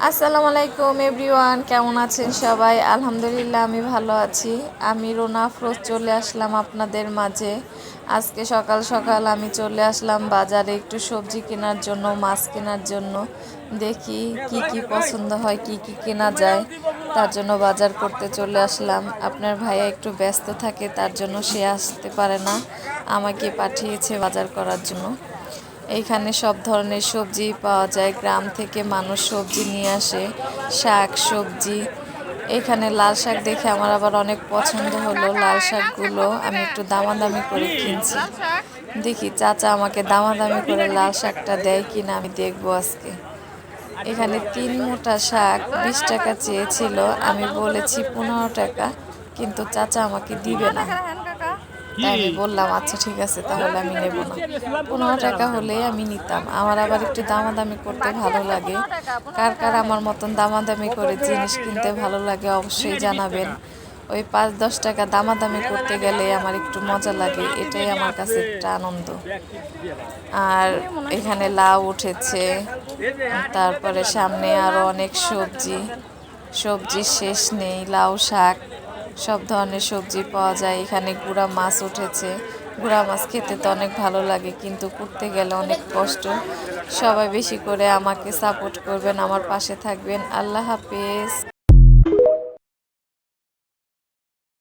আসসালামু আলাইকুম এভরিওয়ান, কেমন আছেন সবাই? আলহামদুলিল্লাহ আমি ভালো আছি। আমি রোনা আফরোজ চলে আসলাম আপনাদের মাঝে। আজকে সকাল সকাল আমি চলে আসলাম বাজারে একটু সবজি কেনার জন্য, মাছ কেনার জন্য। দেখি কি কি পছন্দ হয়, কি কি কেনা যায়, তার জন্য বাজার করতে চলে আসলাম। আপনার ভাইয়া একটু ব্যস্ত থাকে, তার জন্য সে আসতে পারে না, আমাকে পাঠিয়েছে বাজার করার জন্য। এইখানে সব ধরনের সবজি পাওয়া যায়, গ্রাম থেকে মানুষ সবজি নিয়ে আসে, শাক সবজি। এখানে লাল শাক দেখে আমার আবার অনেক পছন্দ হলো। লাল শাকগুলো আমি একটু দামাদামি করে কিনছি। দেখি চাচা আমাকে দামাদামি করে লাল শাকটা দেয় কিনা, আমি দেখবো আজকে। এখানে 3 মুঠা শাক 20 টাকা চেয়েছিল, আমি বলেছি 15 টাকা, কিন্তু চাচা আমাকে দিবে না। তাই আমি বললাম আচ্ছা ঠিক আছে, তাহলে আমি নেব না। 15 টাকা হলে আমি নিতাম। আমার আবার একটু দামাদামি করতে ভালো লাগে। কার কার আমার মতন দামাদামি করে জিনিস কিনতে ভালো লাগে অবশ্যই জানাবেন। ওই 5-10 টাকা দামাদামি করতে গেলে আমার একটু মজা লাগে, এটাই আমার কাছে একটা আনন্দ। আর এখানে লাউ উঠেছে, তারপরে সামনে আরও অনেক সবজি। সবজির শেষ নেই, লাউ শাক সব ধরনের সবজি পাওয়া যায়। এখানে গুড়া মাছ উঠেছে। গুড়া মাছ খেতে তো অনেক ভালো লাগে, কিন্তু করতে গেলে অনেক কষ্ট। সবাই বেশি করে আমাকে সাপোর্ট করবেন, আমার পাশে থাকবেন। আল্লাহ হাফেজ।